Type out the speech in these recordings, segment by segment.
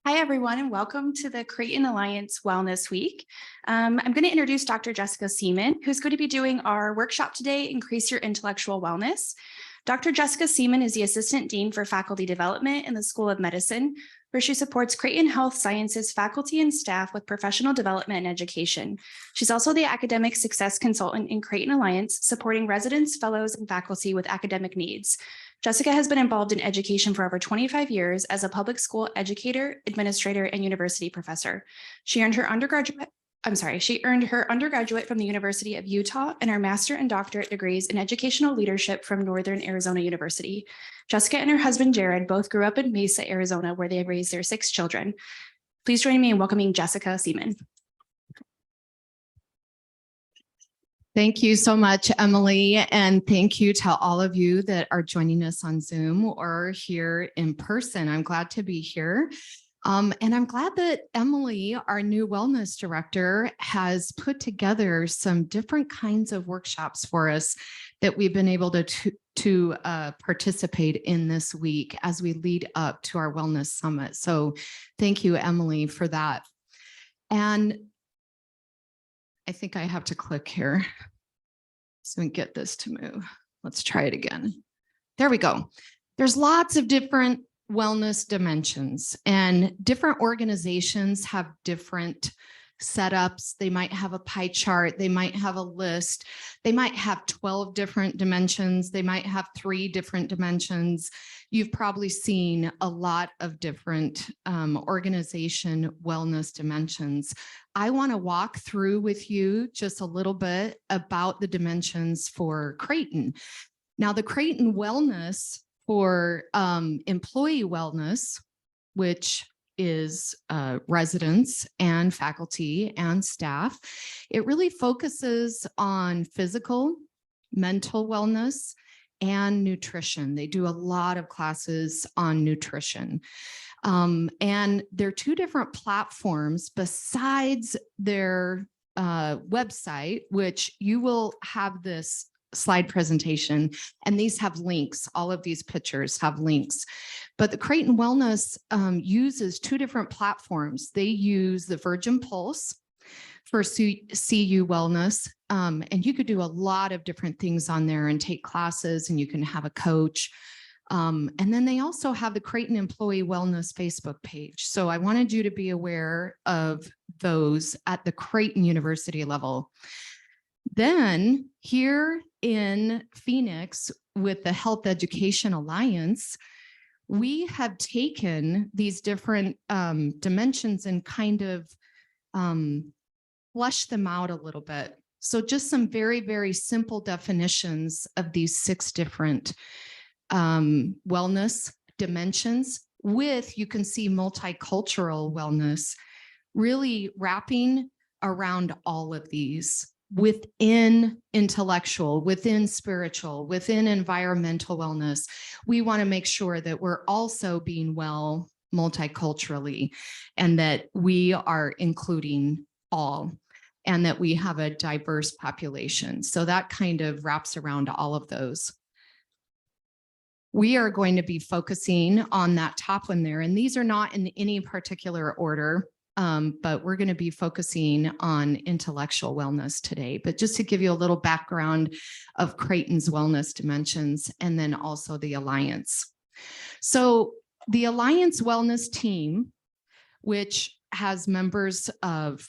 Hi, everyone, and welcome to the Creighton Alliance Wellness Week. I'm going to introduce Dr. Jessica Seaman, who's going to be doing our workshop today, Increase Your Intellectual Wellness. Dr. Jessica Seaman is the Assistant Dean for Faculty Development in the School of Medicine, where she supports Creighton Health Sciences faculty and staff with professional development and education. She's also the Academic Success Consultant in Creighton Alliance, supporting residents, fellows, and faculty with academic needs. Jessica has been involved in education for over 25 years as a public school educator, administrator, and university professor. She earned her undergraduate from the University of Utah and her master and doctorate degrees in educational leadership from Northern Arizona University. Jessica and her husband, Jared, both grew up in Mesa, Arizona, where they raised their 6 children. Please join me in welcoming Jessica Seaman. Thank you so much, Emily, and thank you to all of you that are joining us on Zoom or here in person. I'm glad to be here. And I'm glad that Emily, our new wellness director, has put together some different kinds of workshops for us that we've been able to participate in this week as we lead up to our Wellness Summit. So thank you, Emily, for that. And I think I have to click here so we can get this to move. Let's try it again. There we go. There's lots of different wellness dimensions, and different organizations have different setups. They might have a pie chart. They might have a list. They might have 12 different dimensions. They might have 3 different dimensions. You've probably seen a lot of different organization wellness dimensions. I want to walk through with you just a little bit about the dimensions for Creighton. Now, the Creighton wellness for employee wellness, which is residents and faculty and staff, it really focuses on physical, mental wellness, and nutrition. They do a lot of classes on nutrition. And there are 2 different platforms besides their website, which you will have this slide presentation, and these have links. All of these pictures have links. But the Creighton Wellness uses 2 different platforms. They use the Virgin Pulse for CU Wellness, and you could do a lot of different things on there and take classes, and you can have a coach. And then they also have the Creighton Employee Wellness Facebook page. So I wanted you to be aware of those at the Creighton University level. Then here in Phoenix with the Health Education Alliance, we have taken these different dimensions and kind of flesh them out a little bit. So just some very, very simple definitions of these 6 different wellness dimensions with, you can see, multicultural wellness, really wrapping around all of these within intellectual, within spiritual, within environmental wellness. We want to make sure that we're also being well multiculturally, and that we are including all, and that we have a diverse population. So that kind of wraps around all of those. We are going to be focusing on that top one there, and these are not in any particular order. But we're going to be focusing on intellectual wellness today. But just to give you a little background of Creighton's wellness dimensions, and then also the Alliance. So the Alliance Wellness Team, which has members of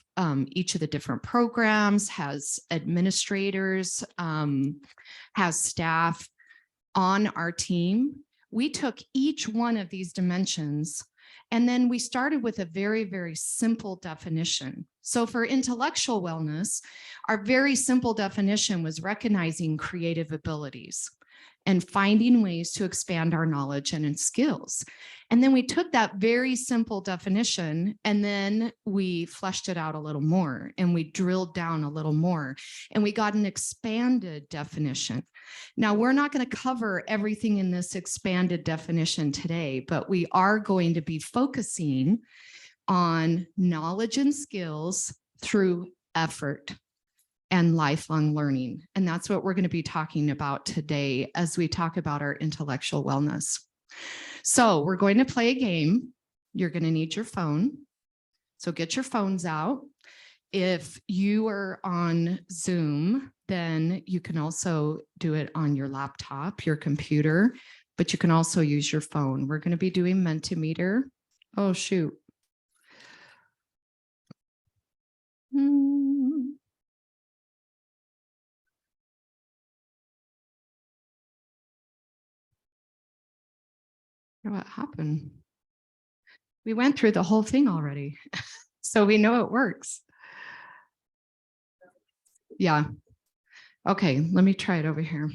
each of the different programs, has administrators, has staff on our team. We took each one of these dimensions, and then we started with a very, very simple definition. So for intellectual wellness, our very simple definition was recognizing creative abilities and finding ways to expand our knowledge and skills. And then we took that very simple definition, and then we fleshed it out a little more, and we drilled down a little more, and we got an expanded definition. Now, we're not going to cover everything in this expanded definition today, but we are going to be focusing on knowledge and skills through effort and lifelong learning. And that's what we're going to be talking about today as we talk about our intellectual wellness. So we're going to play a game. You're going to need your phone. So get your phones out. If you are on Zoom, then you can also do it on your laptop, your computer, but you can also use your phone. We're going to be doing Mentimeter. Oh, shoot. What happened? We went through the whole thing already, so we know it works. Yeah. Okay, let me try it over here.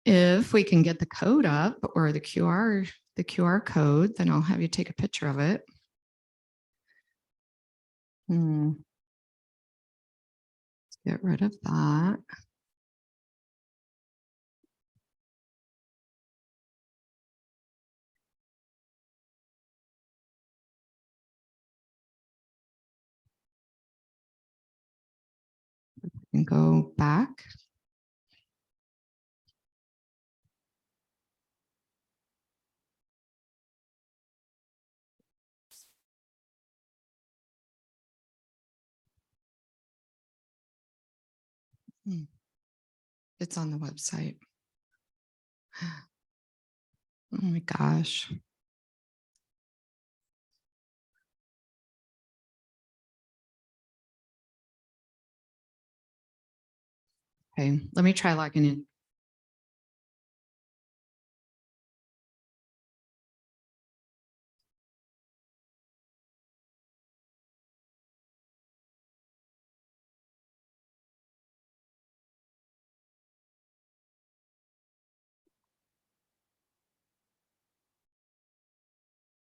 If we can get the code up or the QR code, then I'll have you take a picture of it. Let's get rid of that. And go back. It's on the website. Oh my gosh. Okay, let me try logging in.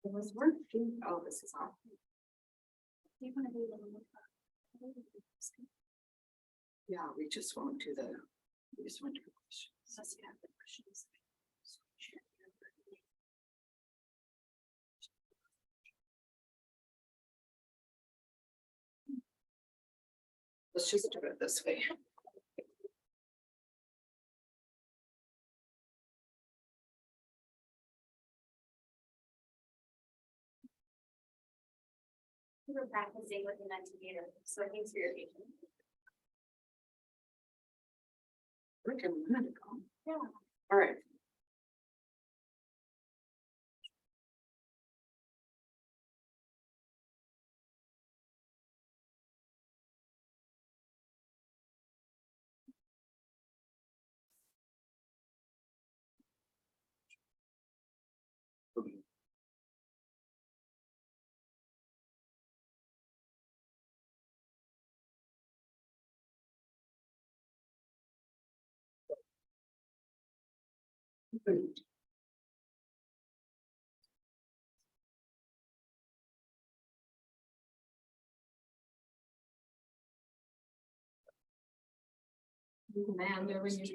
It was working. Oh, this is off. Do you want to do a little more? Yeah, we just won't do the, we just won't do the questions. Let's get the questions. Let's just do it this way. We were practicing with the Mentimeter, so thanks for your patience. Like a minute ago. Yeah. All right. Man, there was Nice.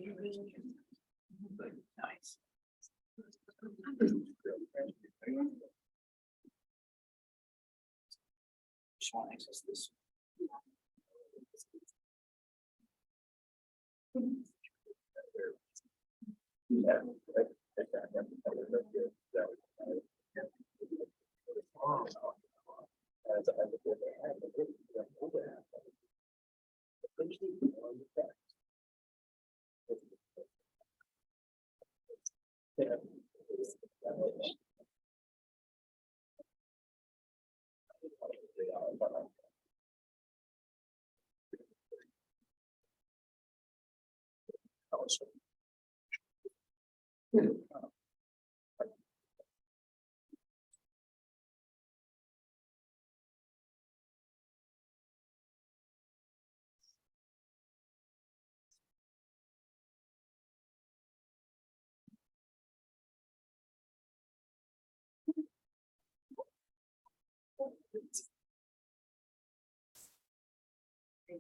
Just want to access this.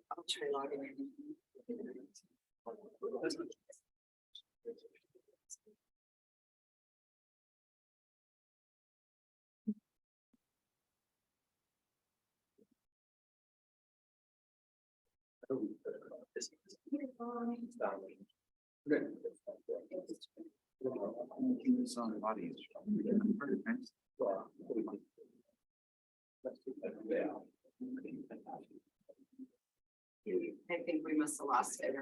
I'll try logging in. I think we must have lost it.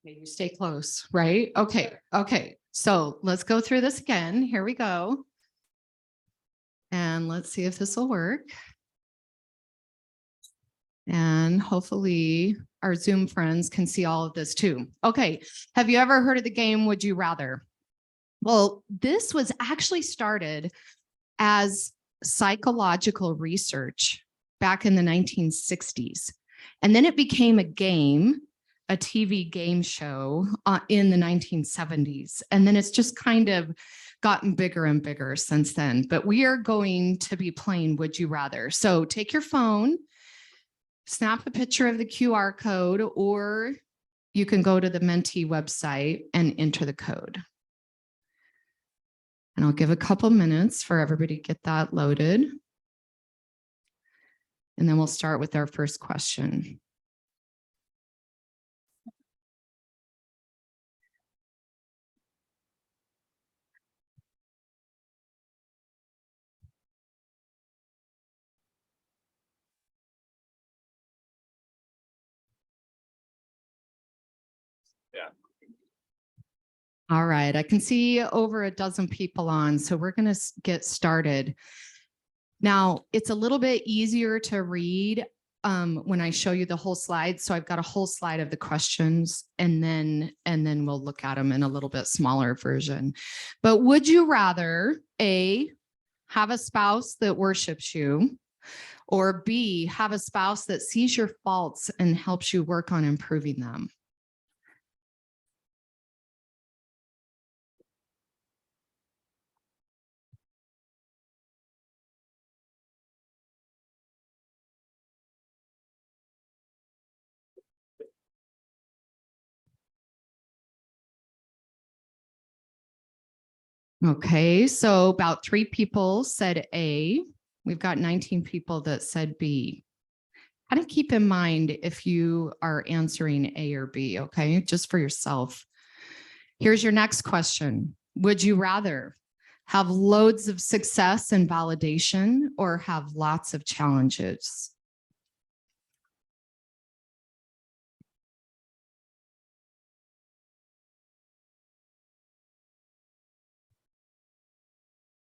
Maybe stay close, right? Okay, okay. So let's go through this again. Here we go. And let's see if this will work. And hopefully our Zoom friends can see all of this too. Okay, have you ever heard of the game Would You Rather? Well, this was actually started as psychological research back in the 1960s. And then it became a game, a TV game show in the 1970s. And then it's just kind of gotten bigger and bigger since then. But we are going to be playing Would You Rather. So take your phone, snap a picture of the QR code, or you can go to the Menti website and enter the code. And I'll give a couple minutes for everybody to get that loaded. And then we'll start with our first question. All right, I can see over a dozen people on, so we're going to get started. Now, it's a little bit easier to read when I show you the whole slide. So I've got a whole slide of the questions, and then we'll look at them in a little bit smaller version. But would you rather A, have a spouse that worships you, or B, have a spouse that sees your faults and helps you work on improving them? Okay, so about 3 people said A. We've got 19 people that said B. Kind of keep in mind if you are answering A or B, okay? Just for yourself. Here's your next question. Would you rather have loads of success and validation or have lots of challenges?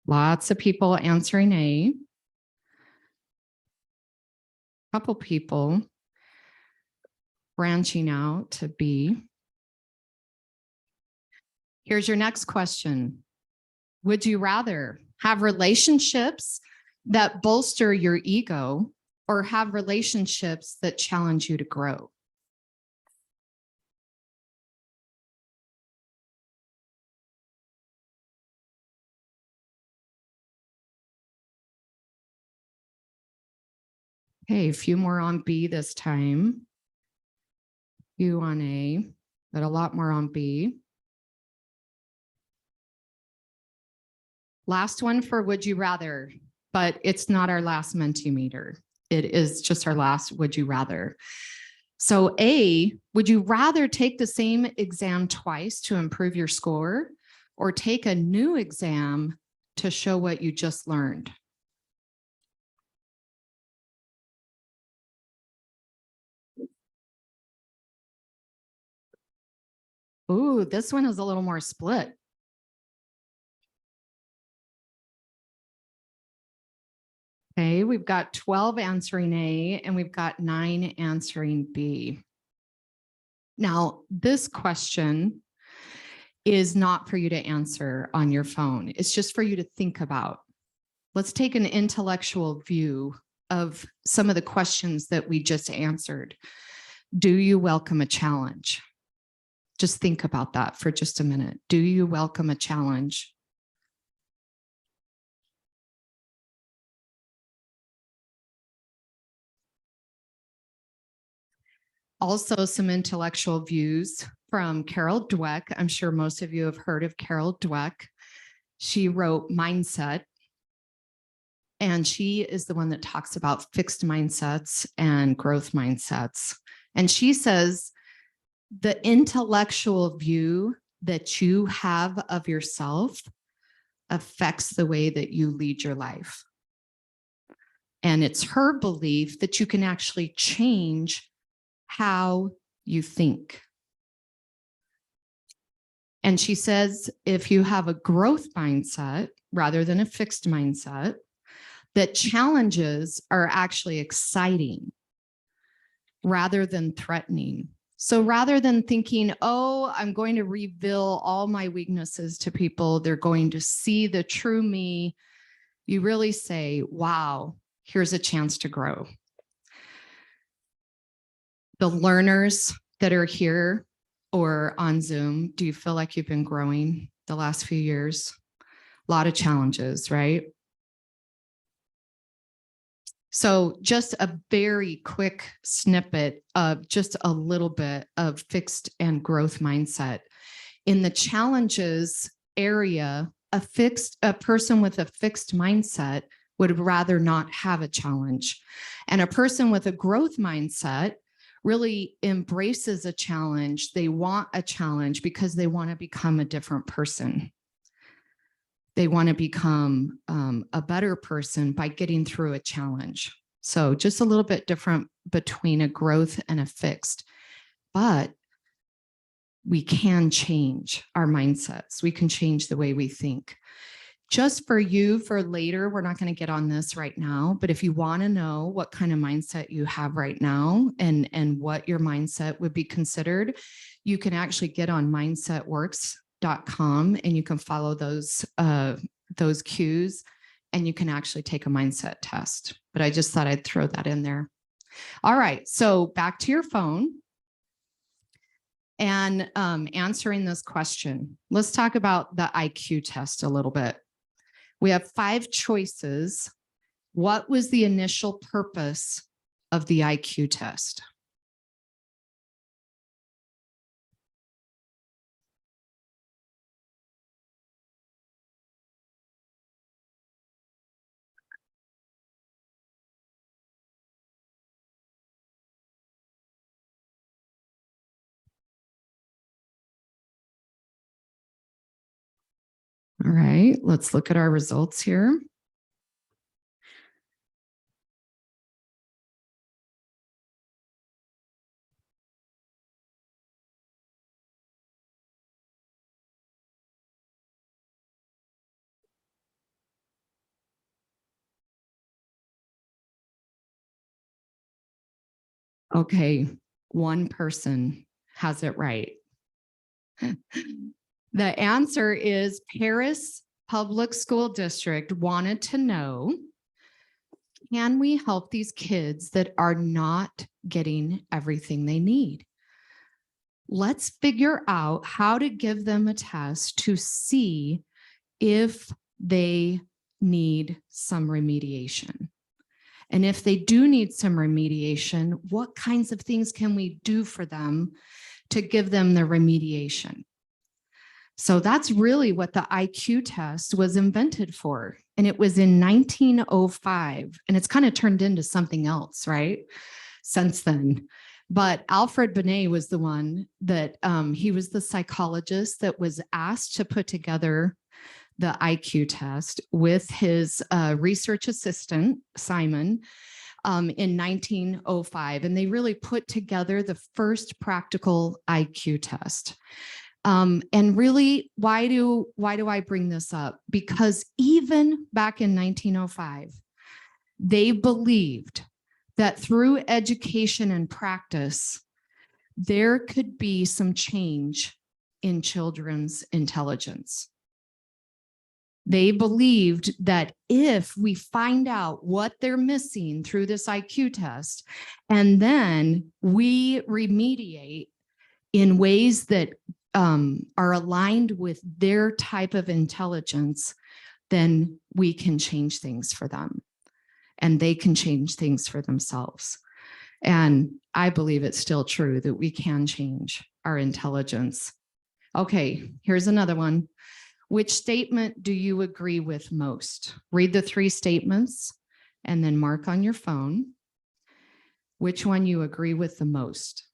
Lots of people answering A. Couple people branching out to B. Here's your next question. Would you rather have relationships that bolster your ego or have relationships that challenge you to grow? Okay, a few more on B this time. Few on A, but a lot more on B. Last one for would you rather, but it's not our last Mentimeter. It is just our last would you rather. So A, would you rather take the same exam twice to improve your score or take a new exam to show what you just learned? Ooh, this one is a little more split. Okay, we've got 12 answering A and we've got 9 answering B. Now, this question is not for you to answer on your phone. It's just for you to think about. Let's take an intellectual view of some of the questions that we just answered. Do you welcome a challenge? Just think about that for just a minute. Do you welcome a challenge? Also, some intellectual views from Carol Dweck. I'm sure most of you have heard of Carol Dweck. She wrote Mindset. And she is the one that talks about fixed mindsets and growth mindsets. And she says the intellectual view that you have of yourself affects the way that you lead your life. And it's her belief that you can actually change how you think. And she says, if you have a growth mindset rather than a fixed mindset, that challenges are actually exciting rather than threatening. So rather than thinking, oh, I'm going to reveal all my weaknesses to people, they're going to see the true me, you really say, wow, here's a chance to grow. The learners that are here or on Zoom, do you feel like you've been growing the last few years? A lot of challenges, right? So just a very quick snippet of just a little bit of fixed and growth mindset. In the challenges area, a person with a fixed mindset would rather not have a challenge. And a person with a growth mindset really embraces a challenge. They want a challenge because they want to become a different person. They want to become a better person by getting through a challenge. So just a little bit different between a growth and a fixed, but we can change our mindsets. We can change the way we think. Just for you for later, we're not going to get on this right now, but if you want to know what kind of mindset you have right now and what your mindset would be considered, you can actually get on mindsetworks.com and you can follow those cues and you can actually take a mindset test. But I just thought I'd throw that in there. All right, so back to your phone and answering this question. Let's talk about the IQ test a little bit. We have 5 choices. What was the initial purpose of the IQ test? All right, let's look at our results here. Okay, one person has it right. The answer is Paris Public School District wanted to know, can we help these kids that are not getting everything they need? Let's figure out how to give them a test to see if they need some remediation. And if they do need some remediation, what kinds of things can we do for them to give them the remediation? So that's really what the IQ test was invented for. And it was in 1905, and it's kind of turned into something else, right? Since then. But Alfred Binet was the one that he was the psychologist that was asked to put together the IQ test with his research assistant, Seaman, in 1905. And they really put together the first practical IQ test. And really, why do I bring this up? Because even back in 1905, they believed that through education and practice, there could be some change in children's intelligence. They believed that if we find out what they're missing through this IQ test, and then we remediate in ways that are aligned with their type of intelligence, then we can change things for them and they can change things for themselves. And I believe it's still true that we can change our intelligence. Okay, here's another one. Which statement do you agree with most? Read the 3 statements and then mark on your phone which one you agree with the most.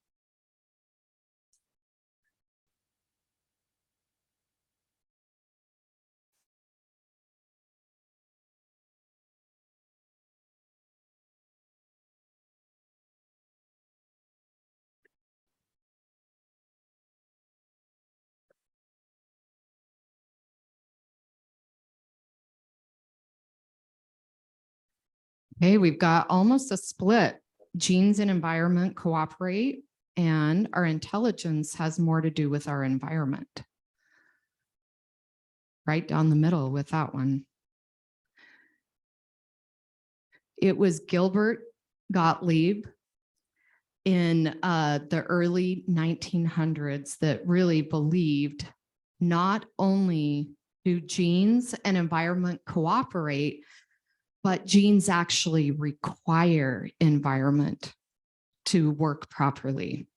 Okay, we've got almost a split. Genes and environment cooperate, and our intelligence has more to do with our environment. Right down the middle with that one. It was Gilbert Gottlieb in the early 1900s that really believed not only do genes and environment cooperate, but genes actually require environment to work properly.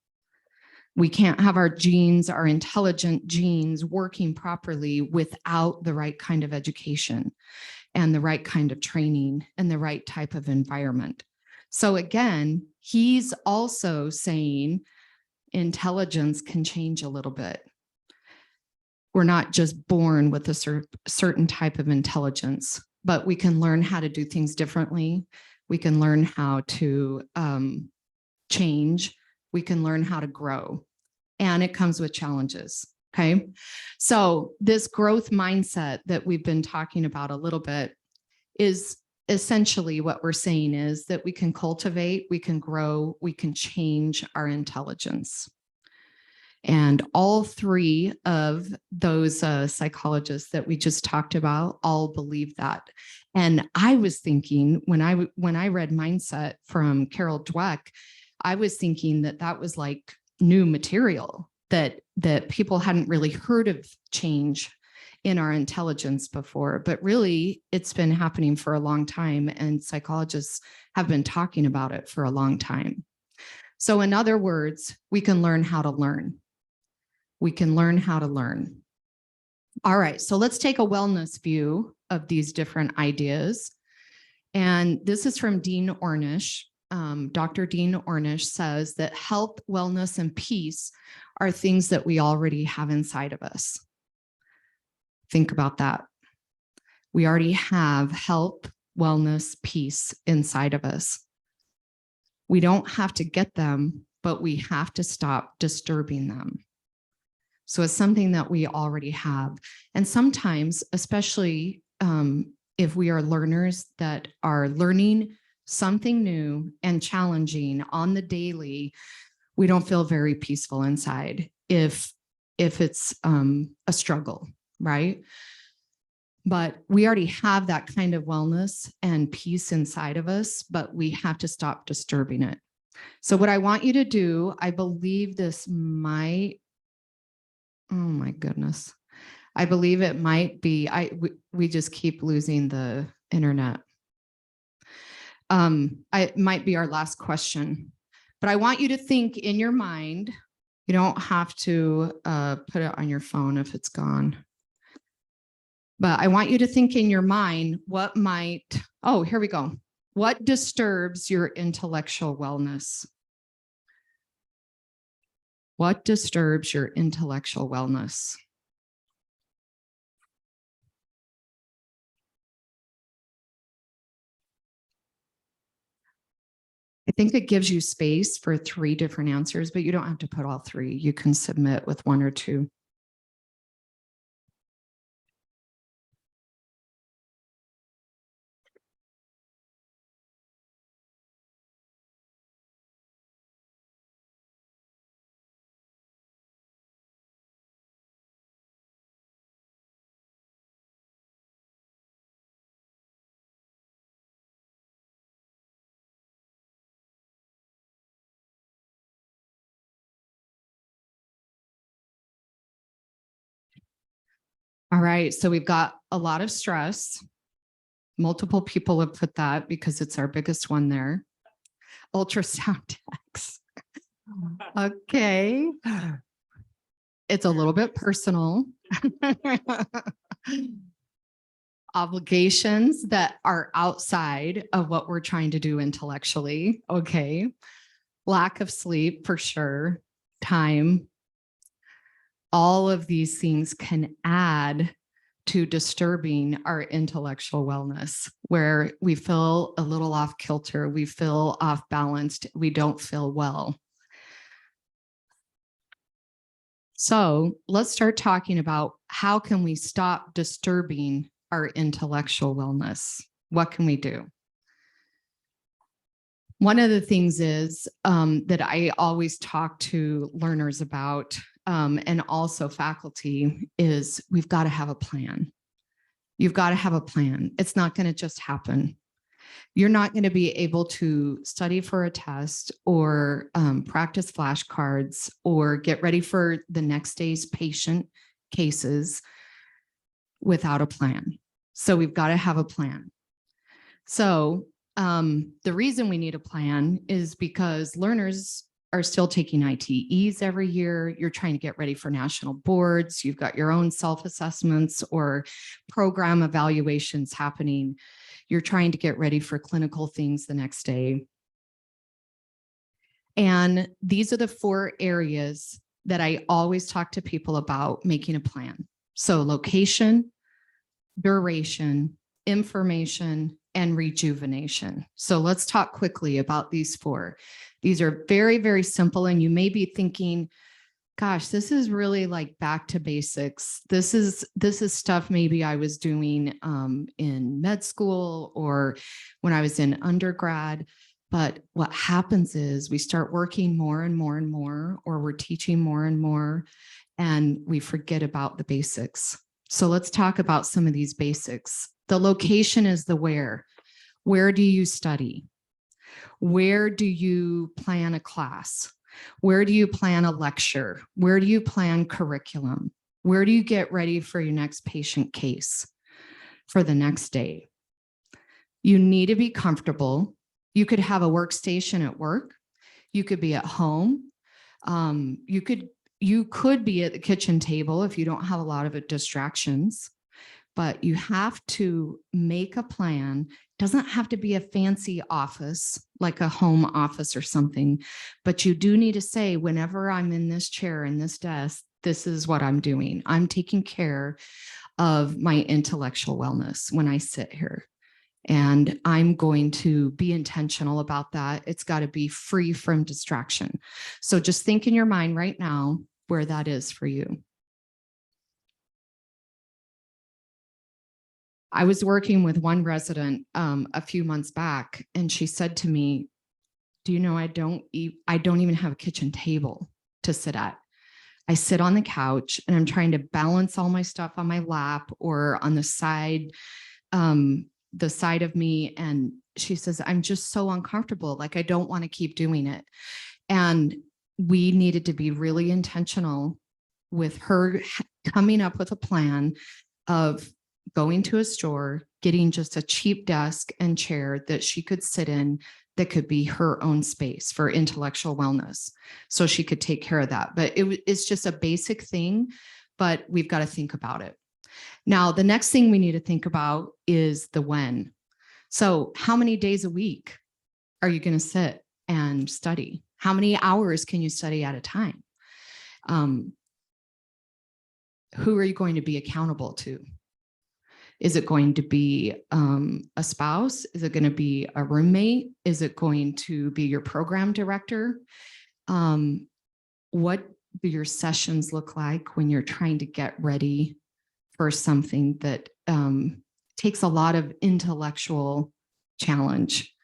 We can't have our genes, our intelligent genes working properly without the right kind of education and the right kind of training and the right type of environment. So again, he's also saying intelligence can change a little bit. We're not just born with a certain type of intelligence, but we can learn how to do things differently. We can learn how to change. We can learn how to grow, and it comes with challenges. Okay. So this growth mindset that we've been talking about a little bit is essentially what we're saying is that we can cultivate, we can grow, we can change our intelligence. And all three of those psychologists that we just talked about all believe that. And I was thinking when I read Mindset from Carol Dweck, I was thinking that that was like new material, that people hadn't really heard of change in our intelligence before, but really it's been happening for a long time, and psychologists have been talking about it for a long time. So in other words, we can learn how to learn. We can learn how to learn. All right, so let's take a wellness view of these different ideas. And this is from Dean Ornish. Dr. Dean Ornish says that health, wellness, and peace are things that we already have inside of us. Think about that. We already have health, wellness, peace inside of us. We don't have to get them, but we have to stop disturbing them. So it's something that we already have. And sometimes, especially if we are learners that are learning something new and challenging on the daily, we don't feel very peaceful inside if it's a struggle, right? But we already have that kind of wellness and peace inside of us, but we have to stop disturbing it. So what I want you to do, I believe this might, oh my goodness. I believe it might be, we just keep losing the internet. It might be our last question, but I want you to think in your mind. You don't have to put it on your phone if it's gone. But I want you to think in your mind, what might, oh, here we go. What disturbs your intellectual wellness? What disturbs your intellectual wellness? I think it gives you space for 3 different answers, but you don't have to put all 3. You can submit with 1 or 2. All right, so we've got a lot of stress. Multiple people have put that because it's our biggest one there. Ultrasound techs. Okay. It's a little bit personal. obligations that are outside of what we're trying to do intellectually. Okay. Lack of sleep for sure. Time. All of these things can add to disturbing our intellectual wellness, where we feel a little off kilter, we feel off balanced, we don't feel well. So let's start talking about how can we stop disturbing our intellectual wellness? What can we do? One of the things is that I always talk to learners about, and also faculty, is we've got to have a plan. You've got to have a plan. It's not going to just happen. You're not going to be able to study for a test or practice flashcards or get ready for the next day's patient cases without a plan. So we've got to have a plan. So the reason we need a plan is because learners are still taking ITEs every year. You're trying to get ready for national boards. You've got your own self-assessments or program evaluations happening. You're trying to get ready for clinical things the next day. And these are the 4 areas that I always talk to people about making a plan. So location, duration, information, and rejuvenation. So let's talk quickly about these 4. These are very, very simple. And you may be thinking, gosh, this is really like back to basics. This is stuff maybe I was doing in med school or when I was in undergrad. But what happens is we start working more and more and more, or we're teaching more and more, and we forget about the basics. So let's talk about some of these basics. The location is the where. Where do you study? Where do you plan a class? Where do you plan a lecture? Where do you plan curriculum? Where do you get ready for your next patient case for the next day? You need to be comfortable. You could have a workstation at work. You could be at home. You could be at the kitchen table if you don't have a lot of distractions, but you have to make a plan. It doesn't have to be a fancy office, like a home office or something, but you do need to say, whenever I'm in this chair, in this desk, this is what I'm doing. I'm taking care of my intellectual wellness when I sit here. And I'm going to be intentional about that. It's got to be free from distraction. So just think in your mind right now where that is for you. I was working with one resident a few months back, and she said to me, do you know, I don't even have a kitchen table to sit at. I sit on the couch and I'm trying to balance all my stuff on my lap or on the side of me. And she says, I'm just so uncomfortable. Like, I don't want to keep doing it. And we needed to be really intentional with her coming up with a plan of going to a store, getting just a cheap desk and chair that she could sit in that could be her own space for intellectual wellness. So she could take care of that. But it's just a basic thing, but we've got to think about it. Now, the next thing we need to think about is the when. So how many days a week are you going to sit and study? How many hours can you study at a time? Who are you going to be accountable to? Is it going to be a spouse? Is it going to be a roommate? Is it going to be your program director? What do your sessions look like when you're trying to get ready for something that takes a lot of intellectual challenge?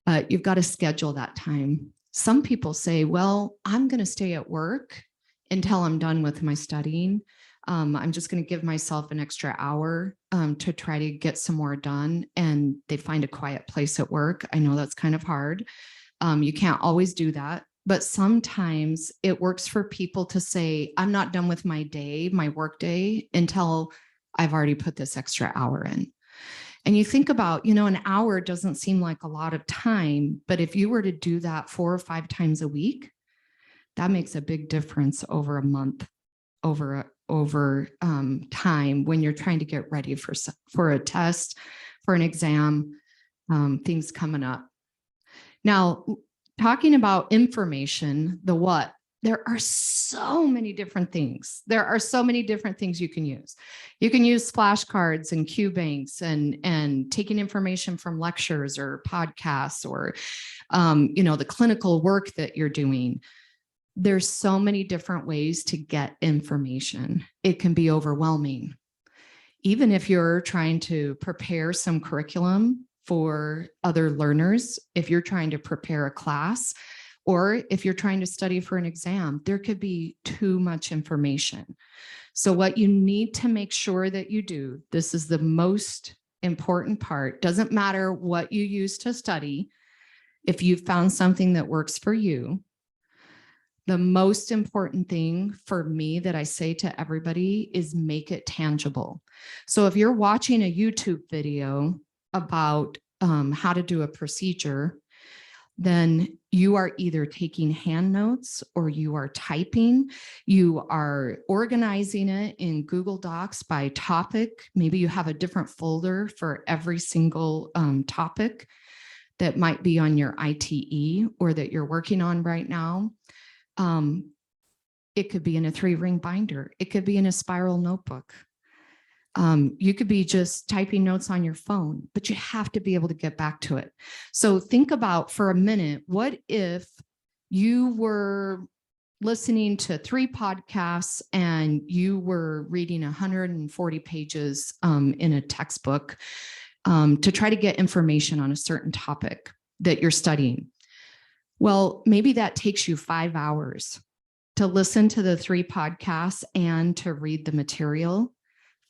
But you've got to schedule that time. Some people say, well, I'm going to stay at work until I'm done with my studying. I'm just going to give myself an extra hour to try to get some more done. And they find a quiet place at work. I know that's kind of hard. You can't always do that. But sometimes it works for people to say, I'm not done with my day, my work day, until I've already put this extra hour in. And you think about, an hour doesn't seem like a lot of time, but if you were to do that 4 or 5 times a week, that makes a big difference over a month, over over time when you're trying to get ready for a test, for an exam, things coming up. Now, talking about information, the what, there are so many different things. There are so many different things you can use. You can use flashcards and Q banks and taking information from lectures or podcasts or, the clinical work that you're doing. There's so many different ways to get information. It can be overwhelming. Even if you're trying to prepare some curriculum for other learners, if you're trying to prepare a class, or if you're trying to study for an exam, there could be too much information. So what you need to make sure that you do, this is the most important part, doesn't matter what you use to study, if you've found something that works for you, the most important thing for me that I say to everybody is make it tangible. So if you're watching a YouTube video about how to do a procedure, then you are either taking hand notes or you are typing, you are organizing it in Google Docs by topic. Maybe you have a different folder for every single topic that might be on your ITE or that you're working on right now. It could be in a 3-ring binder. It could be in a spiral notebook. You could be just typing notes on your phone, but you have to be able to get back to it. So think about for a minute, what if you were listening to 3 podcasts and you were reading 140 pages in a textbook to try to get information on a certain topic that you're studying? Well, maybe that takes you 5 hours to listen to the 3 podcasts and to read the material.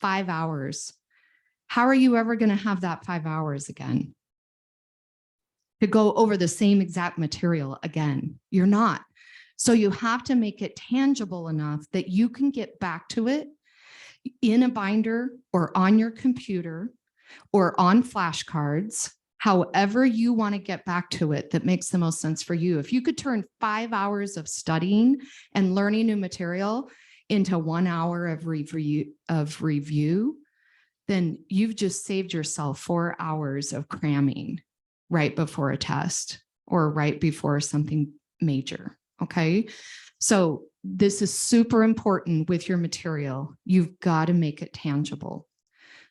5 hours. How are you ever going to have that 5 hours again? To go over the same exact material again? You're not. So you have to make it tangible enough that you can get back to it in a binder or on your computer or on flashcards, however you want to get back to it that makes the most sense for you. If you could turn 5 hours of studying and learning new material into 1 hour of review, then you've just saved yourself 4 hours of cramming right before a test or right before something major. Okay. So this is super important with your material. You've got to make it tangible.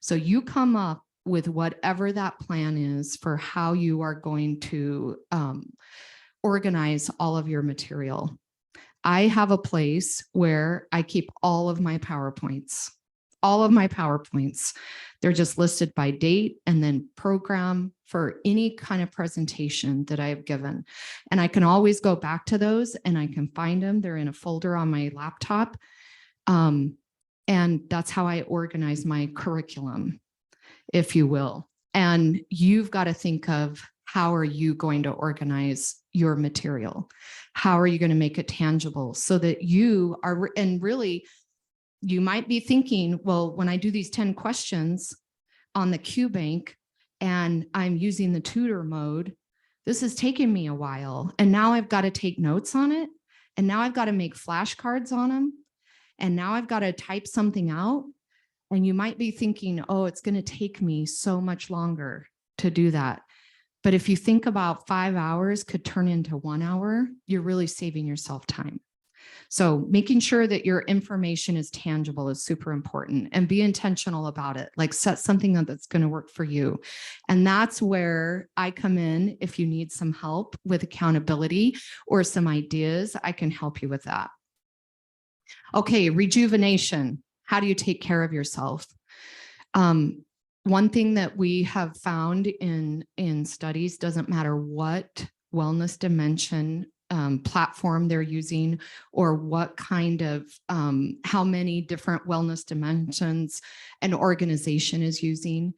So you come up with whatever that plan is for how you are going to organize all of your material. I have a place where I keep all of my PowerPoints. They're just listed by date and then program for any kind of presentation that I have given. And I can always go back to those and I can find them. They're in a folder on my laptop. And that's how I organize my curriculum, if you will. And you've got to think of, how are you going to organize your material? How are you going to make it tangible so that you are, and really, you might be thinking, well, when I do these 10 questions on the Q bank and I'm using the tutor mode, this is taking me a while. And now I've got to take notes on it. And now I've got to make flashcards on them. And now I've got to type something out. And you might be thinking, oh, it's going to take me so much longer to do that. But if you think about 5 hours could turn into 1 hour, you're really saving yourself time. So making sure that your information is tangible is super important, and be intentional about it. Like set something up that's going to work for you. And that's where I come in. If you need some help with accountability or some ideas, I can help you with that. Okay, rejuvenation. How do you take care of yourself? One thing that we have found in studies, doesn't matter what wellness dimension platform they're using or what kind of, how many different wellness dimensions an organization is using,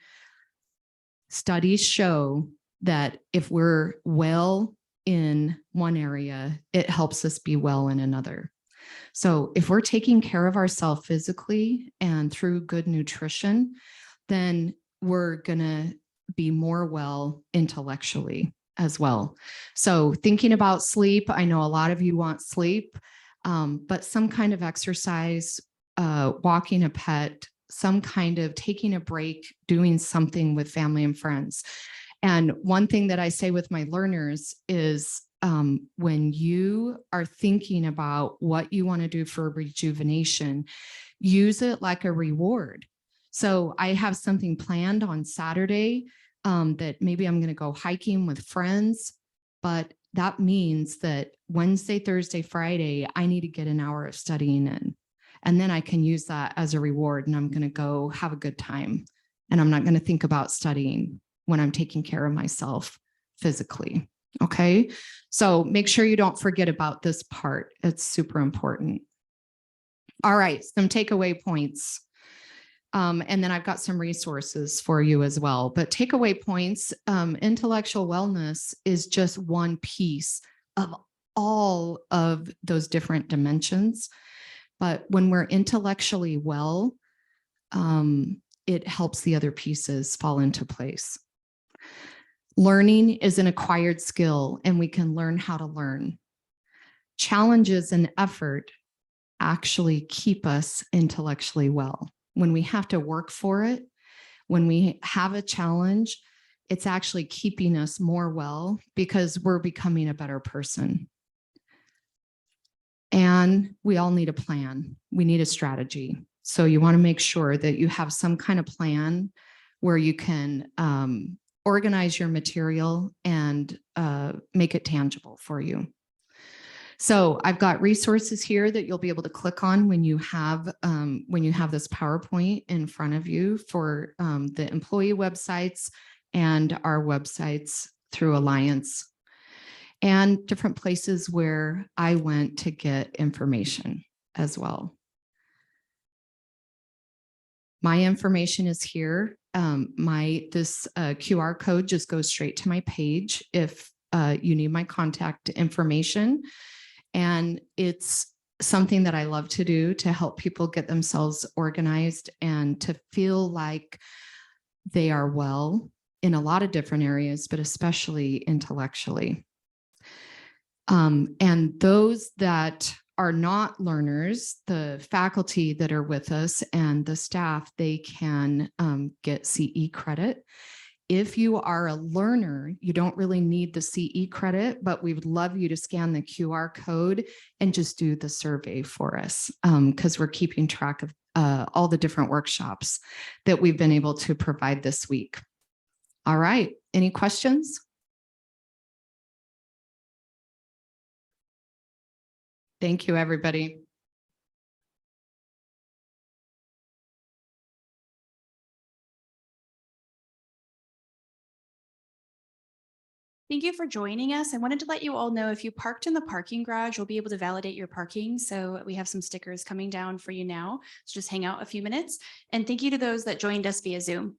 studies show that if we're well in one area, it helps us be well in another. So if we're taking care of ourselves physically and through good nutrition, then we're going to be more well intellectually as well. So thinking about sleep, I know a lot of you want sleep, but some kind of exercise walking a pet, some kind of taking a break, doing something with family and friends. And one thing that I say with my learners is when you are thinking about what you want to do for rejuvenation, use it like a reward. So I have something planned on Saturday that maybe I'm going to go hiking with friends, but that means that Wednesday, Thursday, Friday, I need to get an hour of studying in. And then I can use that as a reward, and I'm going to go have a good time. And I'm not going to think about studying when I'm taking care of myself physically. Okay. So make sure you don't forget about this part. It's super important. All right. Some takeaway points. And then I've got some resources for you as well. But takeaway points, intellectual wellness is just one piece of all of those different dimensions. But when we're intellectually well, it helps the other pieces fall into place. Learning is an acquired skill, and we can learn how to learn. Challenges and effort actually keep us intellectually well. When we have to work for it, when we have a challenge, it's actually keeping us more well because we're becoming a better person. And we all need a plan. We need a strategy. So you want to make sure that you have some kind of plan where you can organize your material and make it tangible for you. So I've got resources here that you'll be able to click on when you have this PowerPoint in front of you for the employee websites and our websites through Alliance, and different places where I went to get information as well. My information is here. This QR code just goes straight to my page if you need my contact information. And it's something that I love to do to help people get themselves organized and to feel like they are well in a lot of different areas, but especially intellectually. And those that are not learners, the faculty that are with us and the staff, they can get CE credit. If you are a learner, you don't really need the CE credit, but we would love you to scan the QR code and just do the survey for us because we're keeping track of all the different workshops that we've been able to provide this week. All right, any questions? Thank you, everybody. Thank you for joining us. I wanted to let you all know if you parked in the parking garage, you'll be able to validate your parking. So we have some stickers coming down for you now. So just hang out a few minutes. And thank you to those that joined us via Zoom.